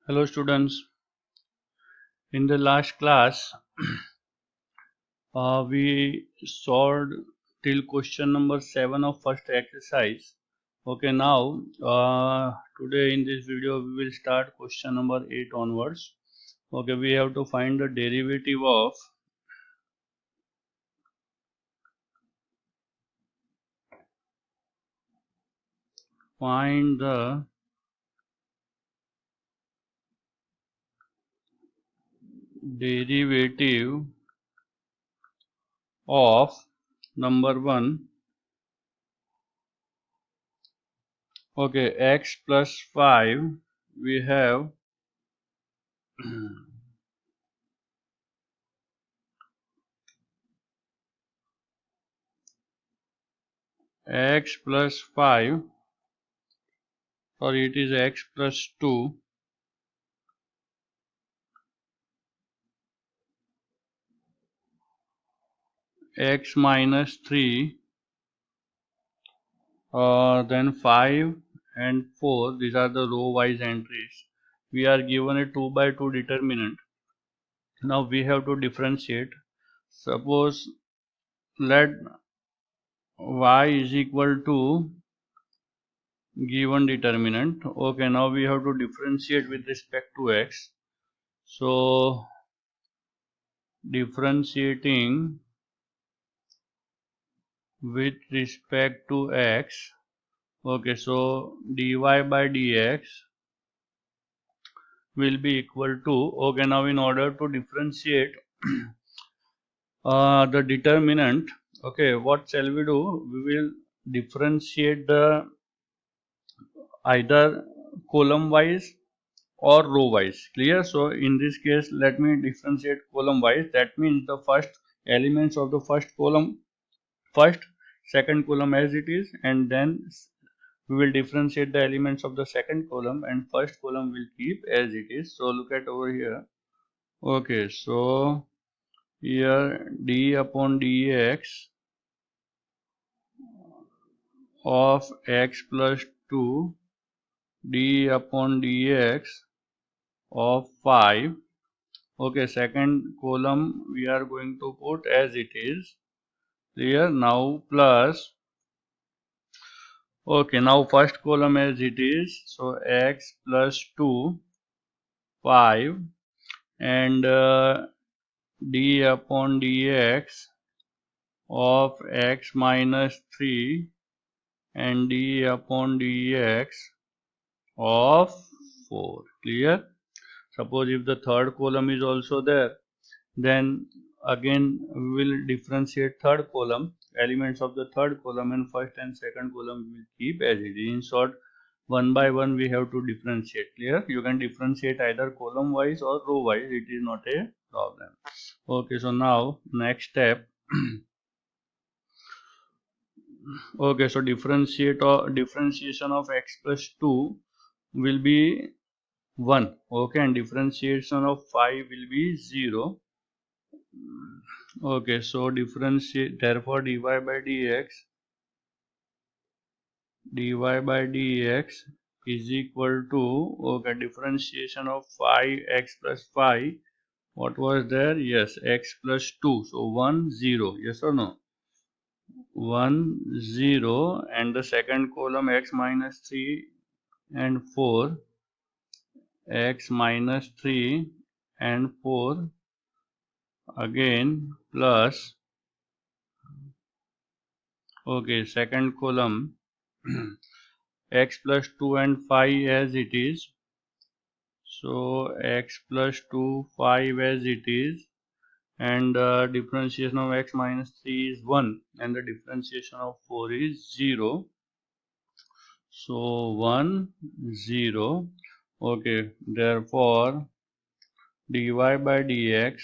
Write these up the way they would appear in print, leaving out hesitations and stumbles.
Hello students, in the last class we solved till question number 7 of first exercise. Okay, now today in this video we will start question number 8 onwards. Okay, we have to find the derivative of find the derivative of number 1. Okay, x plus 5 we have x plus 5, sorry, it is x plus 2, x minus 3, then 5 and 4, these are the row wise entries. We are given a 2 by 2 determinant. Now we have to differentiate. Suppose let y is equal to given determinant. Okay, now we have to differentiate with respect to x. So differentiating with respect to x. Okay, so dy by dx will be equal to, okay, now in order to differentiate the determinant, okay, what shall we do? We will differentiate the either column wise or row wise. Clear? So in this case let me differentiate column wise. That means the first elements of the first column first, second column as it is, and then we will differentiate the elements of the second column and first column will keep as it is. So look at over here. Okay, so here d upon dx of x plus 2 d upon dx of 5. Okay, second column we are going to put as it is. Clear? Now plus, okay, now first column as it is, so x plus 2 5 and d upon dx of x minus 3 and d upon dx of 4. Clear? Suppose if the third column is also there, then again we will differentiate third column, elements of the third column, and first and second column will keep as it is. In short, one by one we have to differentiate. Clear? You can differentiate either column wise or row wise, it is not a problem. Okay, so now next step. Okay, so differentiation of x plus 2 will be 1. Okay, and differentiation of 5 will be 0. Okay, so differentiate, therefore dy by dx is equal to, okay, differentiation of 5x plus 5, what was there? Yes, x plus 2, so 1 0, yes or no? 1 0, and the second column x minus 3 and 4, x minus 3 and 4, again plus, okay, second column x plus 2 and 5 as it is, so x plus 2 5 as it is, and differentiation of x minus 3 is 1 and the differentiation of 4 is 0, so 1 0. Okay, therefore dy by dx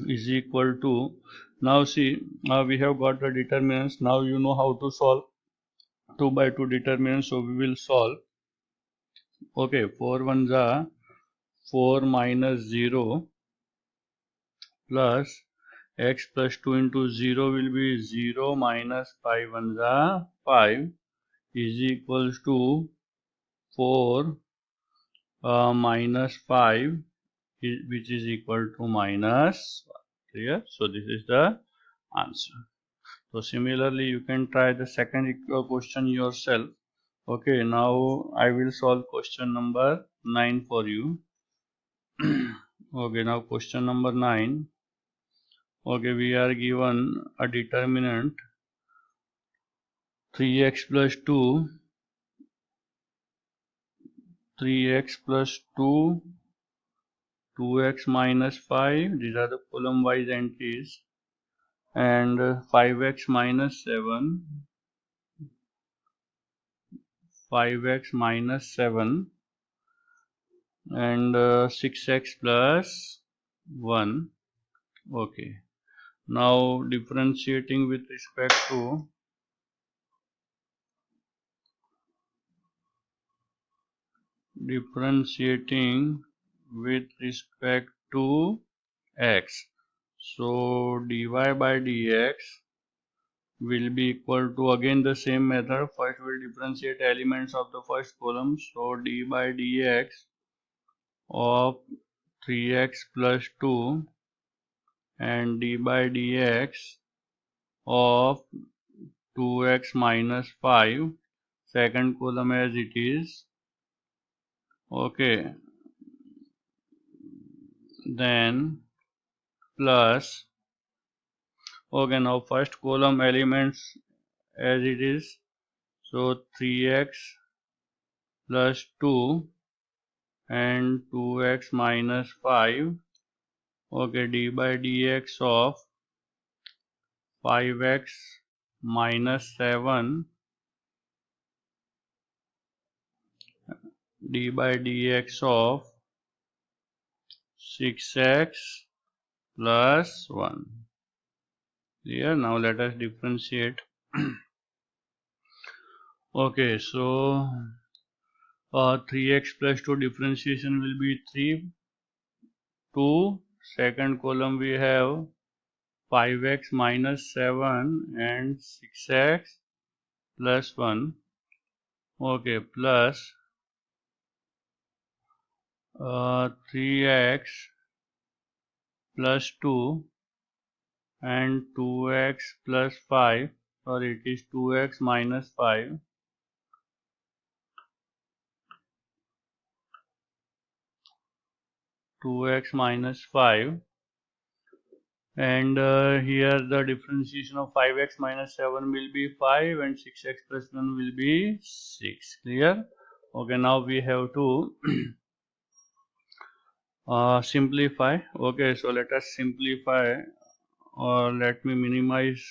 is equal to, now see, now we have got the determinants. Now you know how to solve 2 by 2 determinants, so we will solve. Okay, 4 ones are 4 minus 0 plus x plus 2 into 0 will be 0 minus 5 ones are 5 is equals to 4 minus 5 which is equal to minus 1. Clear? So this is the answer. So similarly you can try the second question yourself. Okay, now I will solve question number 9 for you. Okay, now question number 9. Okay, we are given a determinant 3x plus 2, 3x plus 2, 2x minus 5, these are the column wise entries, and 5x minus 7, 5x minus 7, and 6x plus 1. Okay, now differentiating with respect to x. So dy by dx will be equal to, again the same method. First we'll differentiate elements of the first column. So d by dx of 3x plus 2 and d by dx of 2x minus 5, second column as it is. Okay, then plus, okay, now first column elements as it is. So 3x plus 2 and 2x minus 5. Okay, d by dx of 5x minus 7, d by dx of 6x plus 1. Here now let us differentiate. Okay, so 3x plus 2 differentiation will be 3, 2. Second column we have 5x minus 7 and 6x plus 1. Okay, plus 3x plus 2 and 2x plus 5, sorry, it is 2x minus 5, 2x minus 5, and here the differentiation of 5x minus 7 will be 5 and 6x plus 1 will be 6. Clear? Okay, now we have to simplify. Okay, so let us simplify, or let me minimize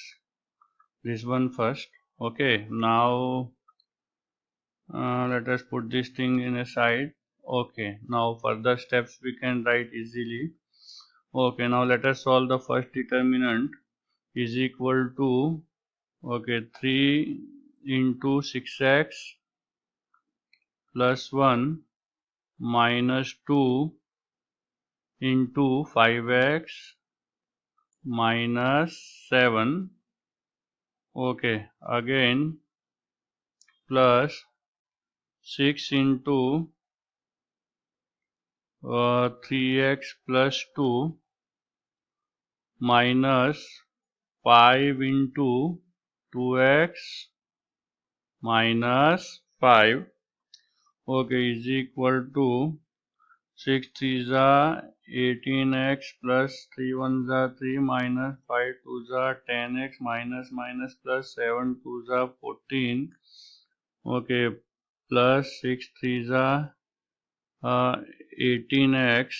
this one first. Okay, now let us put this thing in a side. Okay, now further steps we can write easily. Okay, now let us solve the first determinant is equal to, okay, 3 into 6x plus 1 minus 2 into 5x minus 7. Okay, again plus 6 into 3x plus 2 minus 5 into 2x minus 5. Okay, is equal to 6 3s are 18x plus 3 1s are 3 minus 5 2s are 10x minus minus plus 7 2s are 14. Okay, plus 6 3s are 18x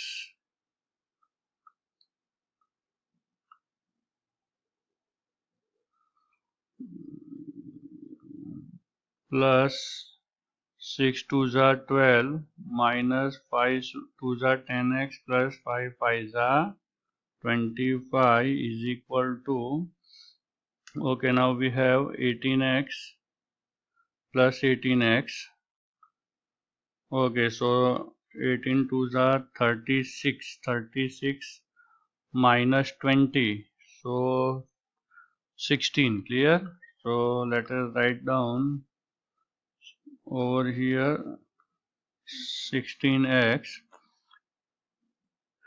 plus 6 2s are 12 minus 5 2s are 10x plus 5 5s are 25 is equal to, okay, now we have 18x plus 18x. Okay, so 18 2s are 36, 36 minus 20, so 16. Clear? So let us write down over here 16x.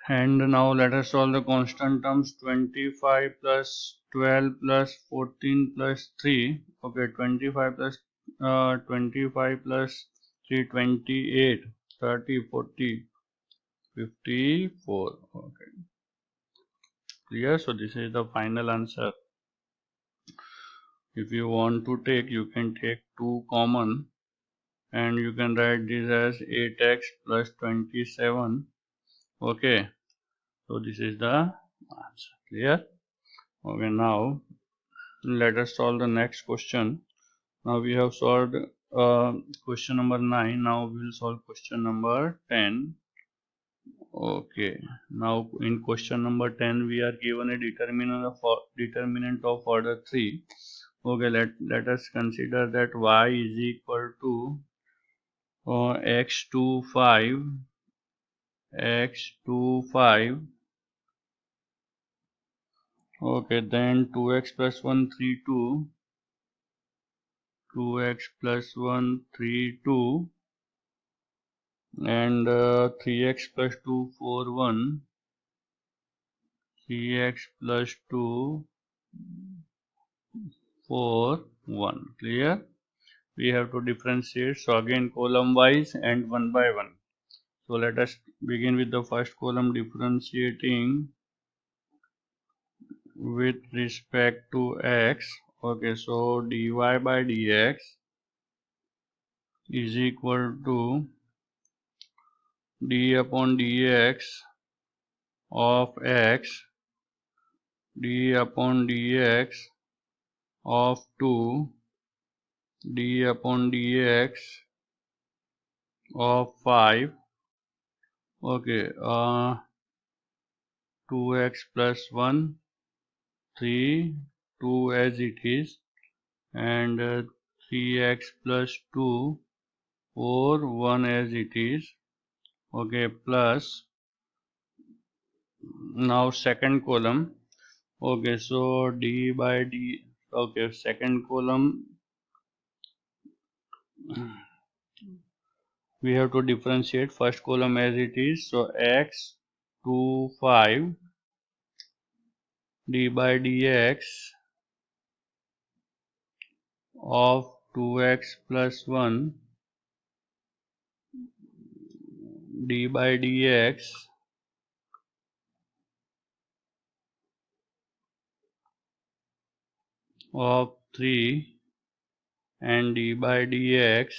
And now let us solve the constant terms. 25 plus 12 plus 14 plus 3. Okay, 25 plus 25 plus 3, 28, 30, 40, 54. Okay, clear? So this is the final answer. If you want to take, you can take 2 common, and you can write this as 8x plus 27. Okay, so this is the answer. Clear? Okay, now let us solve the next question. Now we have solved question number 9. Now we will solve question number 10. Okay, now in question number 10 we are given a determinant of order 3. Okay, let us consider that y is equal to x to 5, x to 5. Okay, then 2x plus 1 3 2, 2x plus 1 3 2, and 3x plus 2 4 1, 3x plus 2 4 1. Clear? We have to differentiate, so again column wise and one by one. So let us begin with the first column, differentiating with respect to x. Okay, so dy by dx is equal to d upon dx of x, d upon dx of 2, d upon dx of 5. Okay, 2x plus 1 3, 2 as it is, and 3x plus 2 4 1 as it is. Okay, plus now second column. Okay, so d by d. Okay, second column we have to differentiate first column as it is, so x to 5 d by dx of 2x plus 1 d by dx of 3 and d by dx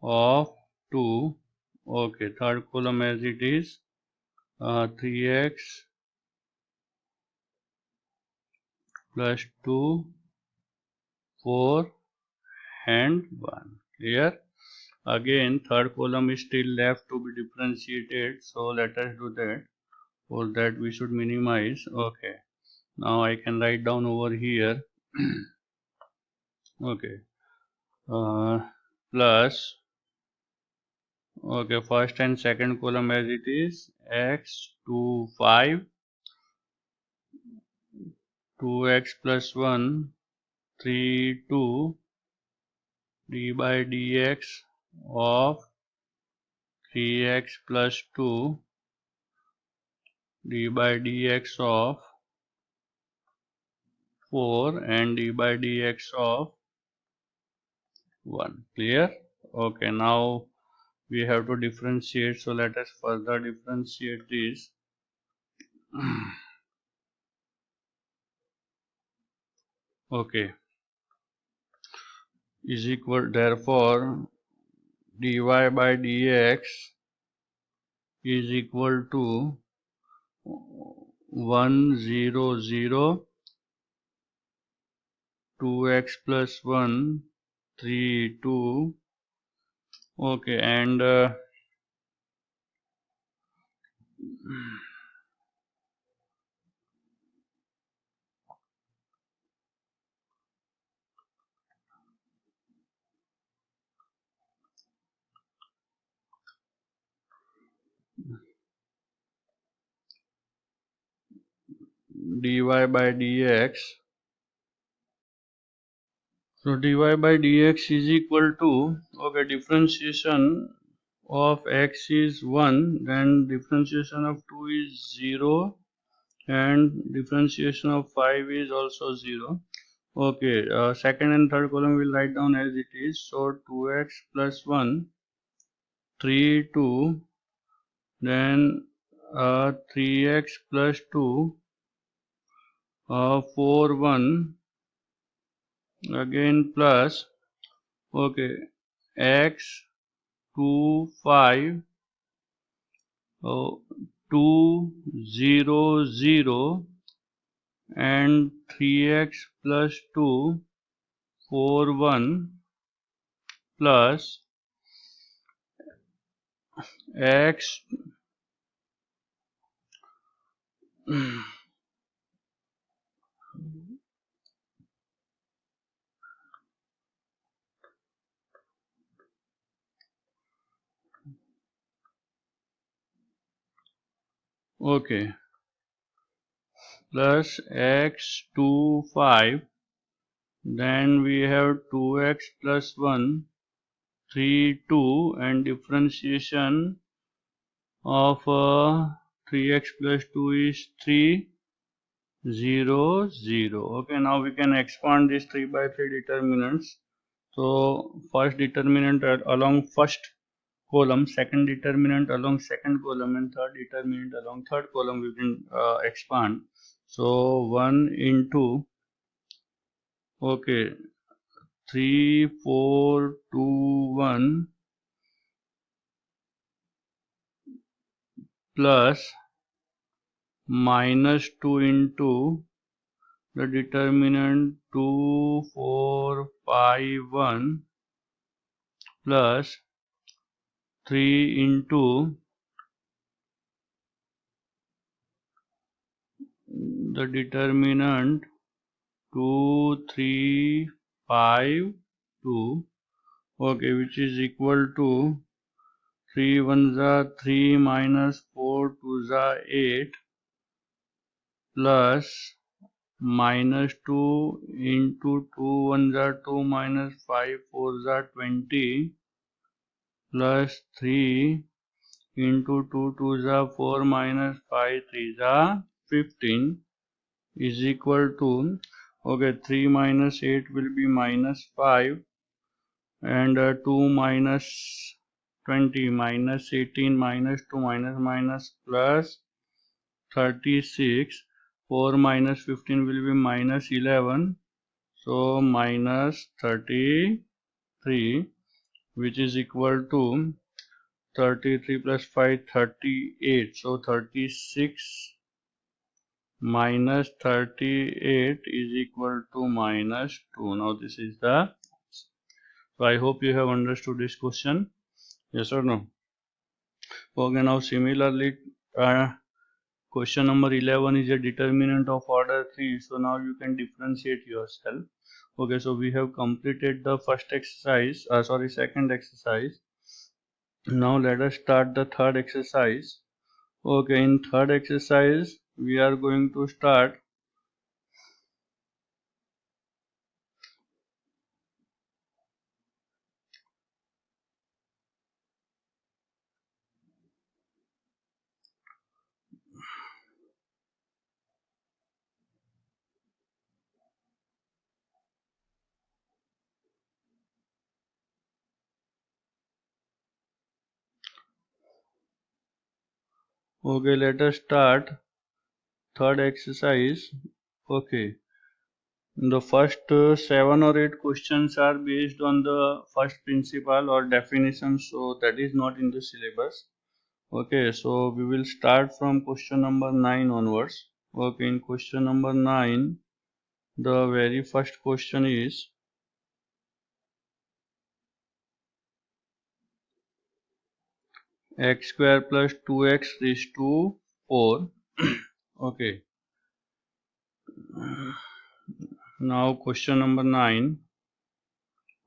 of 2. Okay, third column as it is, 3x plus 2 4 and 1. Clear? Again third column is still left to be differentiated, so let us do that. For that we should minimize. Okay, now I can write down over here okay, plus, okay, first and second column as it is, x to 5, 2x plus 1 3 2 d by dx of 3x plus 2 d by dx of 4 and d by dx of 1. Clear? Okay, now we have to differentiate, so let us further differentiate this. Okay, is equal, therefore dy by dx is equal to 1 0 0, 2x plus 1 3 2. Okay, and dy by dx, So dy by dx is equal to, okay, differentiation of x is 1, then differentiation of 2 is 0, and differentiation of 5 is also 0. Okay, second and third column we'll write down as it is. So 2x plus 1, 3, 2, then 3x plus 2, 4, 1, again plus, okay, x, 2, 5, 2, 0, 0, and 3x plus 2, 4, 1, plus x okay, plus x 2 5, then we have 2x plus 1 3 2, and differentiation of 3x plus 2 is 3 0 0. Okay, now we can expand these 3 by 3 determinants. So first determinant along first column, second determinant along second column, and third determinant along third column we can expand. So 1 into, okay, 3 4 2 1 plus minus 2 into the determinant 2 4 5 1 plus 3 into the determinant 2 3 5 2, okay, which is equal to 3 1s are 3 minus 4 2s are 8 plus minus 2 into 2 1s are 2 minus 5 4s are 20 plus 3 into 2 2s are 4 minus 5 3s are 15 is equal to, okay, 3 minus 8 will be minus 5, and 2 minus 20 minus 18 minus 2 minus plus 36, 4 minus 15 will be minus 11, so minus 33, which is equal to 33 plus 5 38, so 36 minus 38 is equal to minus 2. Now this is the, so I hope you have understood this question, yes or no. Okay, now similarly question number 11 is a determinant of order 3, so now you can differentiate yourself. Okay, so we have completed the first exercise, second exercise. Now let us start the third exercise. Okay, in third exercise we are going to start okay, let us start third exercise. Okay, the first 7 or 8 questions are based on the first principle or definition, so that is not in the syllabus. Okay, so we will start from question number 9 onwards. Okay, in question number 9, the very first question is x square plus 2x raised to 4. Okay, now question number 9.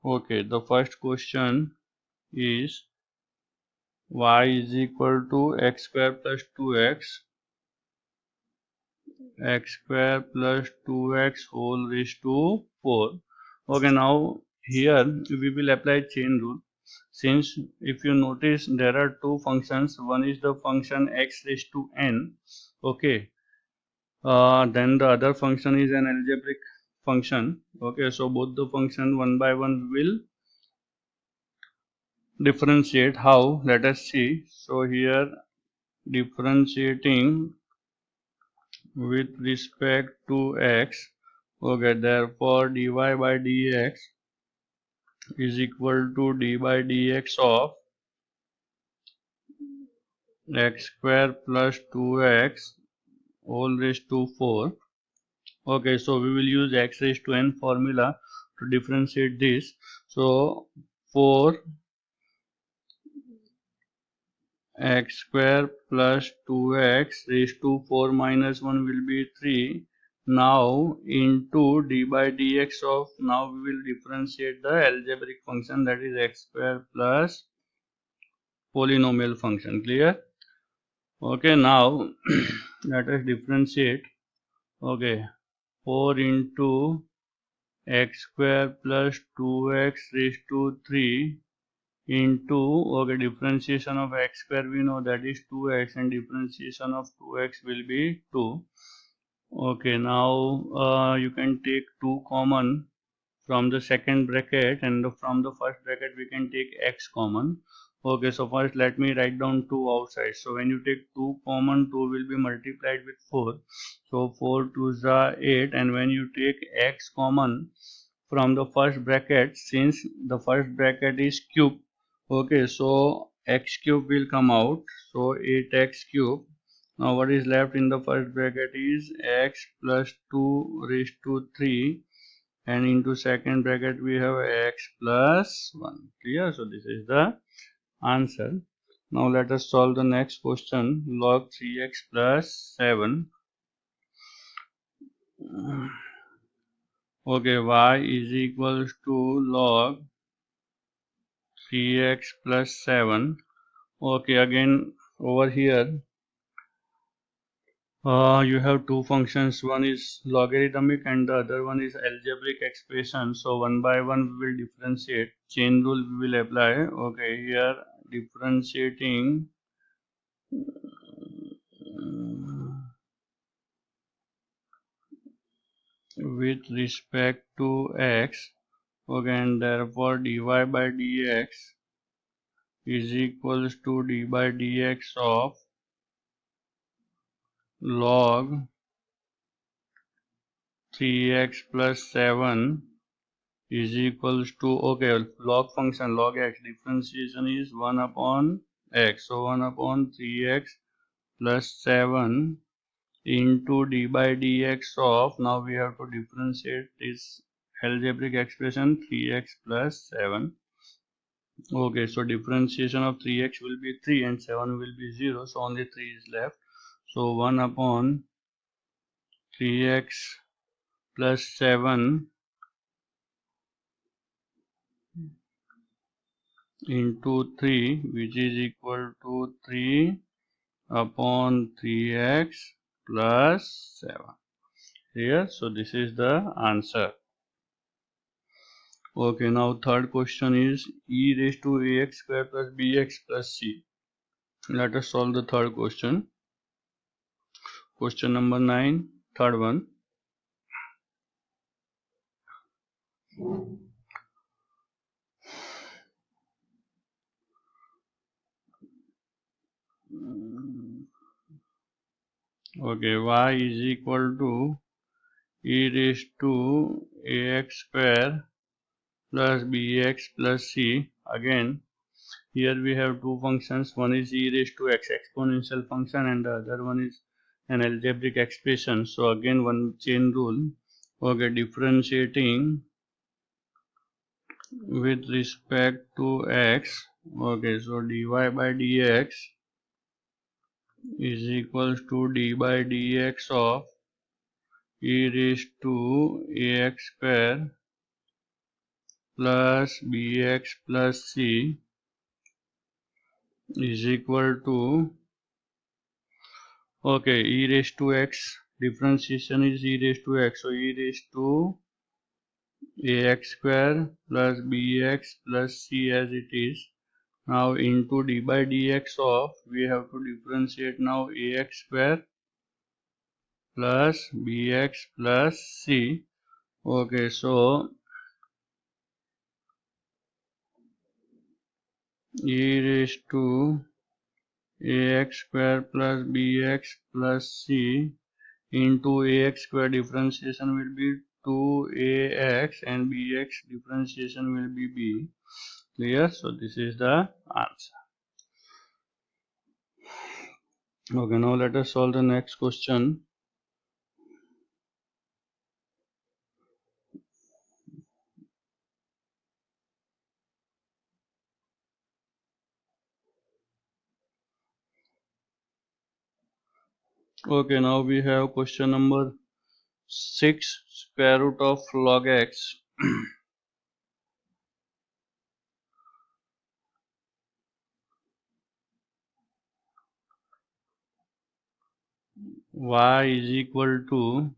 Okay, the first question is y is equal to x square plus 2x, x square plus 2x whole raised to 4. Okay, now here we will apply chain rule. Since if you notice there are two functions, one is the function x raised to n, okay, then the other function is an algebraic function. Okay, so both the function one by one will differentiate. How? Let us see. So here differentiating with respect to x. Okay, therefore dy by dx is equal to d by dx of x square plus 2x whole raised to 4. Okay, so we will use x raised to n formula to differentiate this. So 4 x square plus 2x raised to 4 minus 1 will be 3. Now into d by dx of, now we will differentiate the algebraic function, that is x square plus polynomial function. Clear? Okay, now let us differentiate. Okay, 4 into x square plus 2x raised to 3 into, okay, differentiation of x square we know that is 2x, and differentiation of 2x will be 2. Okay, now you can take 2 common from the second bracket, and from the first bracket we can take x common. Okay, so first let me write down 2 outside. So when you take 2 common, 2 will be multiplied with 4. So 4 2s are 8, and when you take x common from the first bracket, since the first bracket is cube, okay, so x cube will come out, so 8x cube. Now what is left in the first bracket is x plus 2 raised to 3, and into second bracket we have x plus 1. Clear? So this is the answer. Now let us solve the next question. Log 3x plus 7. Okay, y is equals to log 3x plus 7. Okay, again over here you have two functions. One is logarithmic and the other one is algebraic expression. So one by one we will differentiate. Chain rule we will apply. Okay, here differentiating with respect to x. Okay, and therefore dy by dx is equals to d by dx of log 3x plus 7 is equals to, okay, log function log x, differentiation is 1 upon x, so 1 upon 3x plus 7 into d by dx of, now we have to differentiate this algebraic expression 3x plus 7. Okay, so differentiation of 3x will be 3 and 7 will be 0, so only 3 is left. So 1 upon 3x plus 7 into 3, which is equal to 3 upon 3x plus 7. Here, so this is the answer. Okay, now third question is e raised to ax square plus bx plus c. Let us solve the third question. Question number 9, third one. Okay, y is equal to e raised to ax square plus bx plus c. Again, here we have two functions. One is e raised to x exponential function and the other one is an algebraic expression. So again one chain rule. Okay, differentiating with respect to x. Okay, so dy by dx is equals to d by dx of e raised to ax square plus bx plus c is equal to, okay, e raised to x, differentiation is e raised to x, so e raised to ax square plus bx plus c as it is. Now into d by dx of, we have to differentiate now ax square plus bx plus c. Okay, so e raised to ax square plus bx plus c into ax square differentiation will be 2ax and bx differentiation will be b. Clear? So this is the answer. Okay, now let us solve the next question. Okay, now we have question number 6, square root of log x. Y is equal to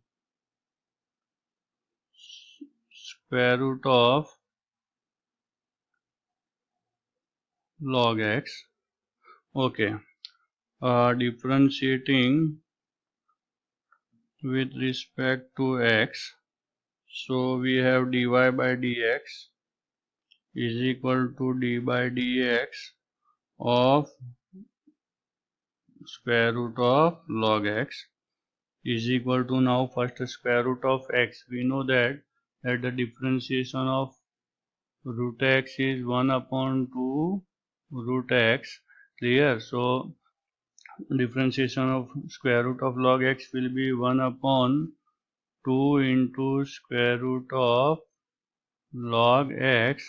square root of log x. Okay, differentiating with respect to x. So we have dy by dx is equal to d by dx of square root of log x is equal to, now first square root of x. We know that the differentiation of root x is 1 upon 2 root x. Clear? So differentiation of square root of log x will be 1 upon 2 into square root of log x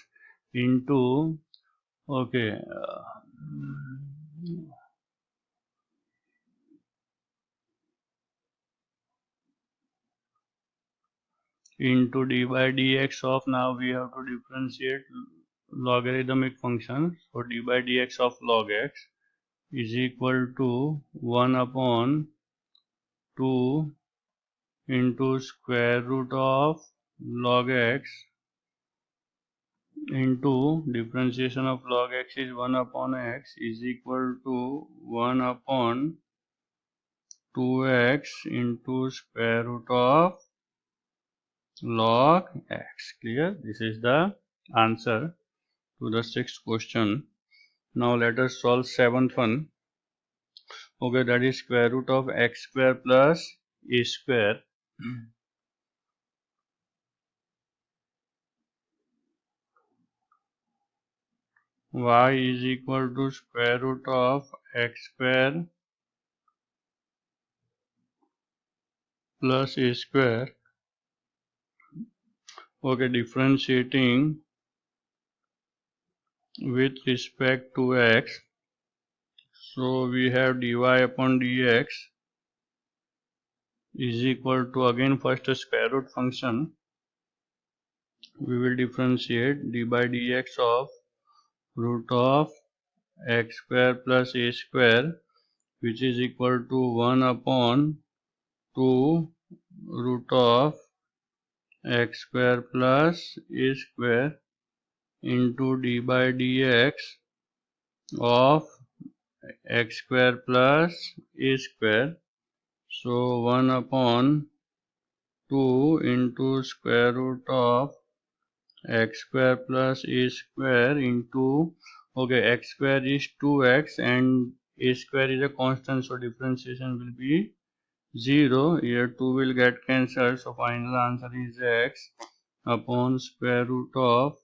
into, okay, into d by dx of, now we have to differentiate logarithmic function. So d by dx of log x is equal to 1 upon 2 into square root of log x into differentiation of log x is 1 upon x is equal to 1 upon 2x into square root of log x. Clear? This is the answer to the 6th question. Now let us solve 7th one. Okay, that is square root of x square plus a square. Y is equal to square root of x square plus a square. Okay, differentiating with respect to x. So we have dy upon dx is equal to, again first square root function. We will differentiate d by dx of root of x square plus a square, which is equal to 1 upon 2 root of x square plus a square into d by dx of x square plus a square. So 1 upon 2 into square root of x square plus a square into, okay, x square is 2x and a square is a constant, so differentiation will be 0. Here 2 will get cancelled, so final answer is x upon square root of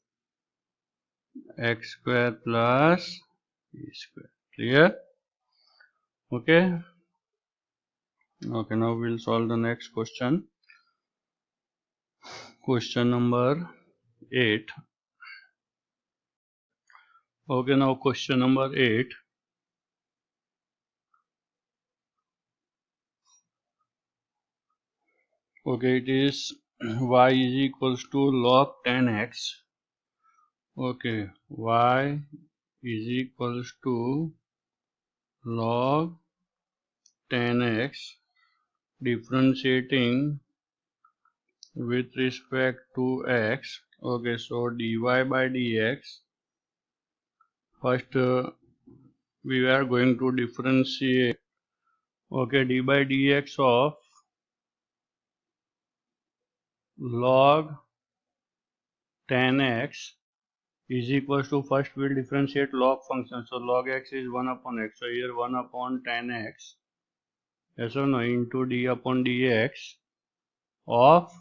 x square plus a square. Clear? Okay. Okay, now we'll solve the next question. Question number 8. Okay, now question number 8. Okay, it is y is equals to log 10x. Okay, y is equals to log 10x, differentiating with respect to x. Okay, so dy by dx. First, we are going to differentiate. Okay, d by dx of log 10x is equals to, first we'll differentiate log function. So log x is 1 upon x. So here 1 upon 10x, yes or no, into d upon dx of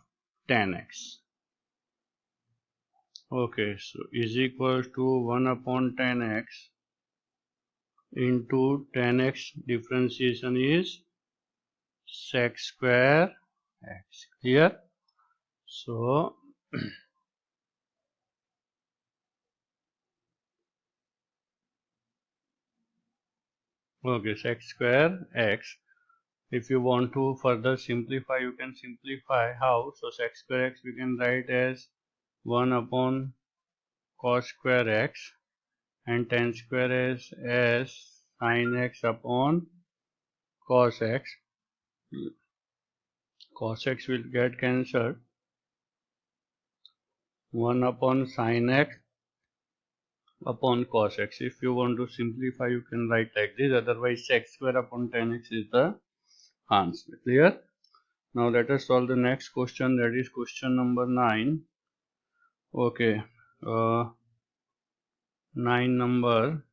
10x. Okay, so is equals to 1 upon 10x into 10x differentiation is sec square x. Here, so okay, sec square x. If you want to further simplify, you can simplify. How? So sec square x we can write as 1 upon cos square x, and tan square is as sin x upon cos x. Cos x will get cancelled. 1 upon sin x upon cos x. If you want to simplify, you can write like this. Otherwise, sec square upon tan x is the answer. Clear? Now let us solve the next question, that is question number 9. Okay, 9 number,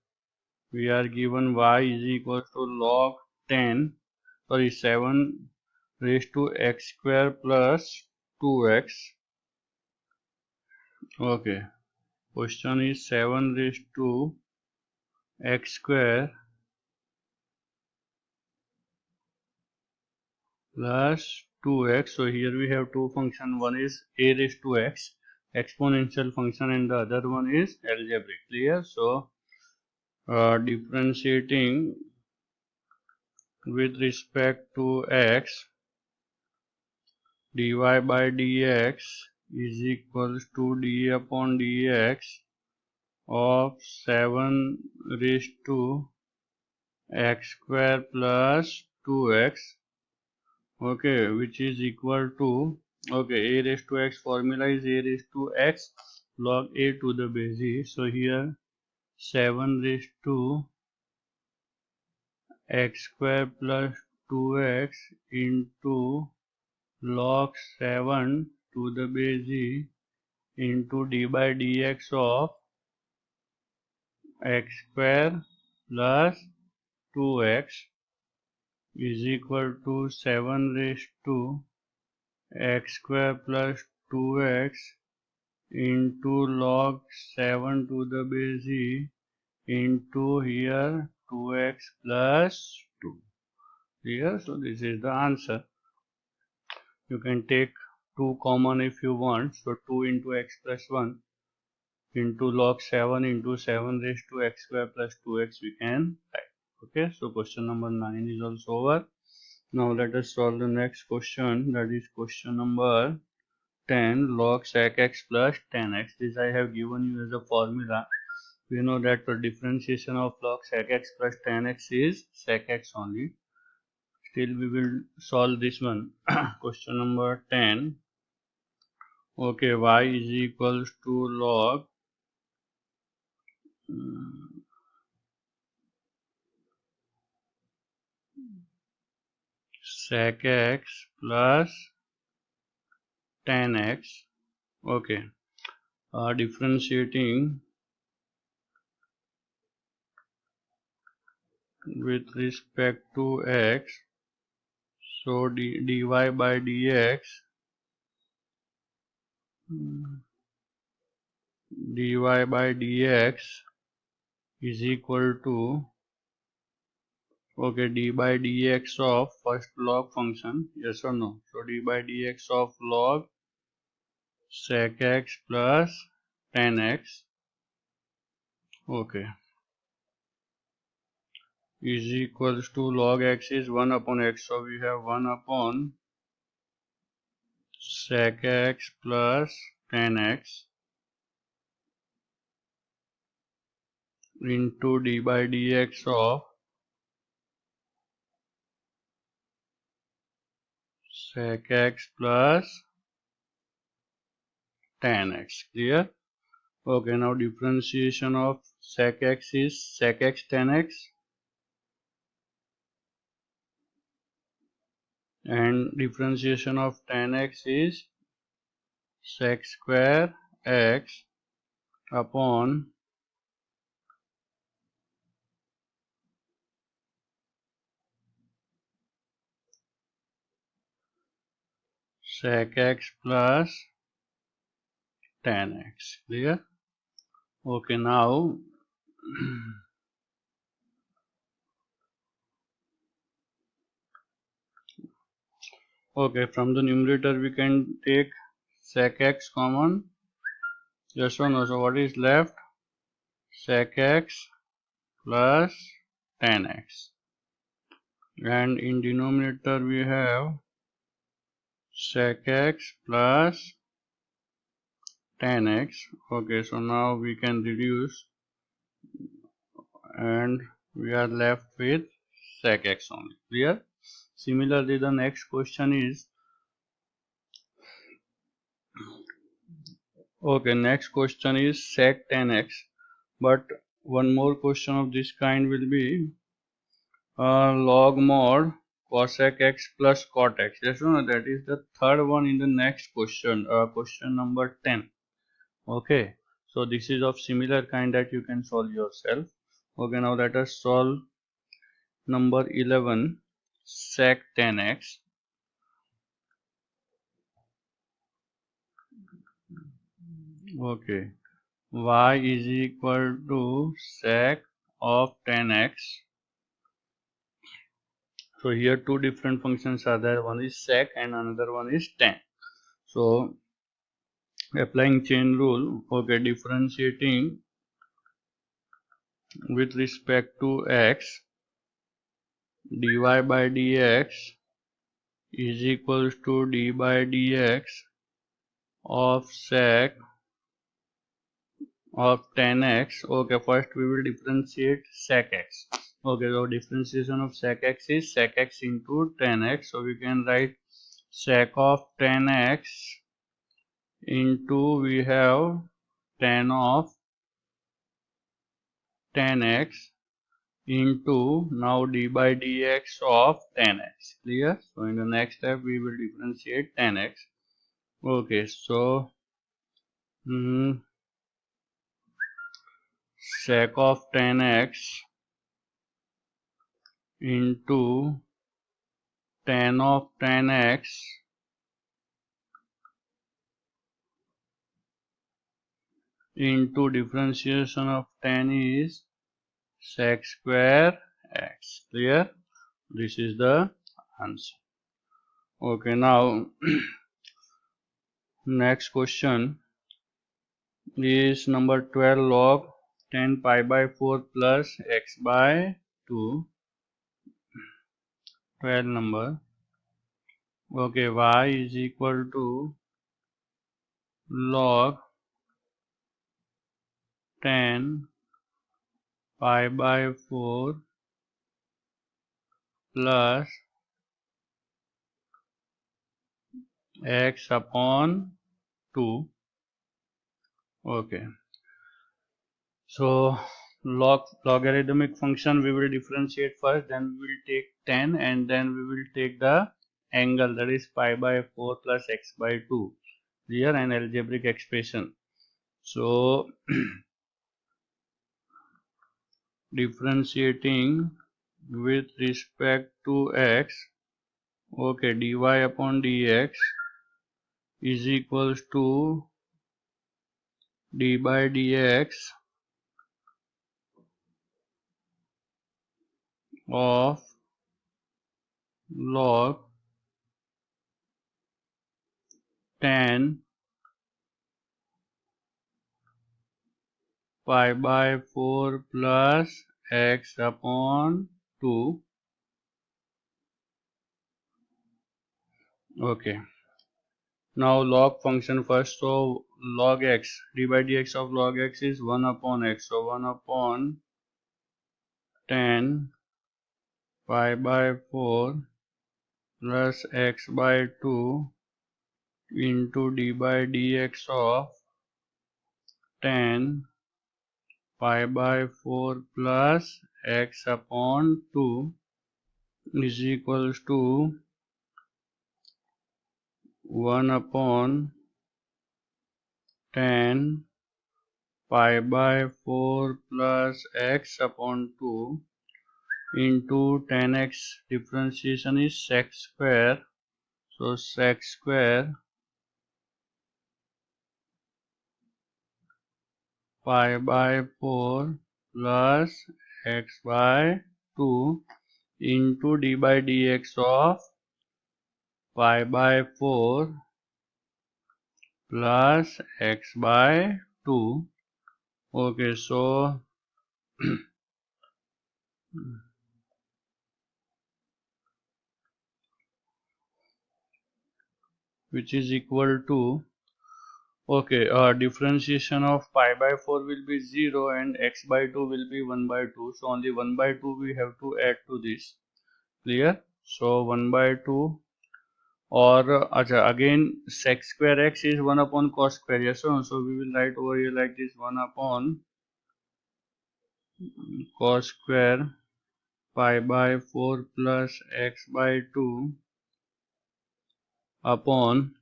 we are given y is equal to log 7 raised to x square plus 2x. Okay, question is 7 raised to x square plus 2x. So here we have two functions. One is a raised to x, exponential function, and the other one is algebraic. Clear? So differentiating with respect to x, dy by dx is equals to d upon dx of 7 raised to x square plus 2x. Okay, which is equal to, okay, a raised to x formula is a raised to x log a to the base e. So here 7 raised to x square plus 2x into log 7 to the base e into d by dx of x square plus 2x is equal to 7 raised to x square plus 2x into log 7 to the base e into here 2x plus 2. Here, so this is the answer. You can take 2 common if you want. So 2 into x plus 1 into log 7 into 7 raised to x square plus 2x we can write. Okay, so question number 9 is also over. Now let us solve the next question, that is question number 10, log sec x plus tan x. This I have given you as a formula. We know that the differentiation of log sec x plus tan x is sec x only. Still we will solve this one. Question number 10. Okay, y is equals to log sec x plus tan x. Okay, differentiating with respect to x. So dy by dx, dy by dx is equal to, okay, d by dx of first log function, yes or no? So d by dx of log sec x plus tan x, okay, is equals to, log x is 1 upon x, so we have 1 upon sec x plus tan x into d by dx of sec x plus tan x. Clear? Okay, now differentiation of sec x is sec x tan x, and differentiation of tan x is sec square x upon sec x plus tan x. Clear? Okay, now okay, from the numerator we can take sec x common. Yes or no? So what is left? Sec x plus tan x, and in denominator we have sec x plus tan x. Okay, so now we can reduce and we are left with sec x only. Clear? Similarly, the next question is okay, next question is sec tan x, but one more question of this kind will be log mod cosec x plus cot x. Yes or no? That is the third one in the next question, question number 10. Okay, so this is of similar kind that you can solve yourself. Okay, now let us solve number 11, sec tan x. Okay, y is equal to sec of tan x. So here two different functions are there, one is sec and another one is tan. So applying chain rule, okay, differentiating with respect to x, dy by dx is equals to d by dx of sec of tan x. Okay, first we will differentiate sec x. Okay, so differentiation of sec x is sec x into tan x. So we can write sec of tan x into we have tan of tan x into now d by dx of tan x. Clear? So in the next step we will differentiate tan x. Okay, so sec of tan x into tan of tan x into differentiation of tan is sec square x. Clear? This is the answer. Okay, now next question is number 12, log 10 pi by 4 plus x by 2. 12 number. Okay, y is equal to log 10 pi by 4 plus x upon 2. Okay, so logarithmic function we will differentiate first, then we will take 10 and then we will take the angle, that is pi by 4 plus x by 2. Here an algebraic expression. So differentiating with respect to x, okay, dy upon dx is equals to d by dx of log 10 pi by 4 plus x upon 2. Okay, now log function first. So log x, d by dx of log x is 1 upon x. So 1 upon 10 pi by 4 plus x by 2 into d by dx of tan pi by 4 plus x upon 2 is equals to 1 upon tan pi by 4 plus x upon 2 into tan x differentiation is sec square. So sec square pi by 4 plus x by 2 into d by dx of pi by 4 plus x by 2. Okay, so which is equal to, okay, differentiation of pi by 4 will be 0 and x by 2 will be 1 by 2. So only 1 by 2 we have to add to this. Clear? So 1 by 2 or again sec square x is 1 upon cos square. Yes, so we will write over here like this: 1 upon cos square pi by 4 plus x by 2 upon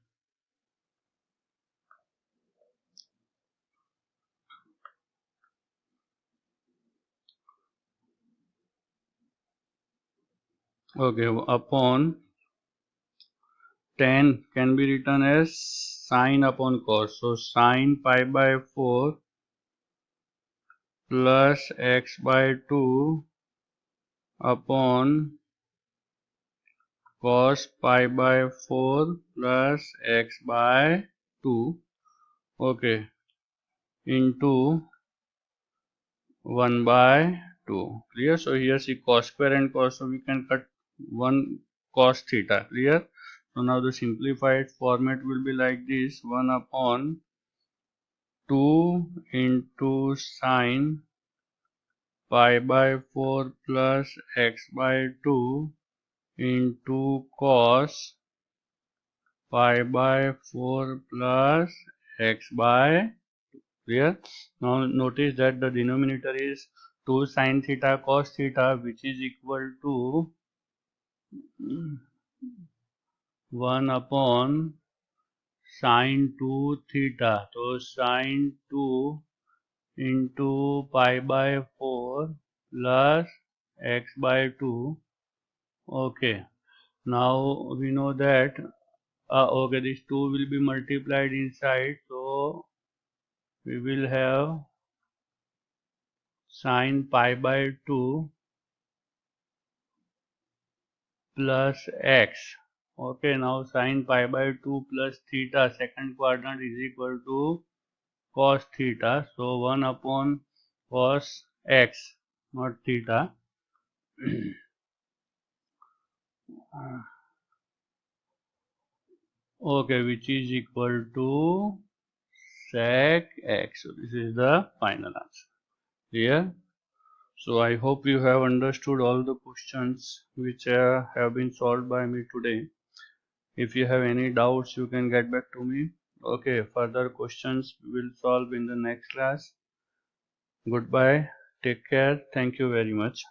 upon tan can be written as sine upon cos. So sine pi by 4 plus x by 2 upon cos pi by 4 plus x by 2, okay, into 1 by 2. Clear? So here see cos square and cos, so we can cut 1 cos theta. Clear? So now the simplified format will be like this: 1 upon 2 into sine pi by 4 plus x by 2 into cos pi by 4 plus x by. Clear? Now notice that the denominator is 2 sine theta cos theta, which is equal to 1 upon sine 2 theta. So sine 2 into pi by 4 plus x by 2. Okay, now we know that okay, this 2 will be multiplied inside, so we will have sine pi by 2 plus x. Okay, now sine pi by 2 plus theta, second quadrant, is equal to cos theta. So 1 upon cos x, not theta. Okay, which is equal to sec x. So this is the final answer. Clear? So I hope you have understood all the questions which have been solved by me today. If you have any doubts, you can get back to me. Okay, further questions we will solve in the next class. Goodbye. Take care. Thank you very much.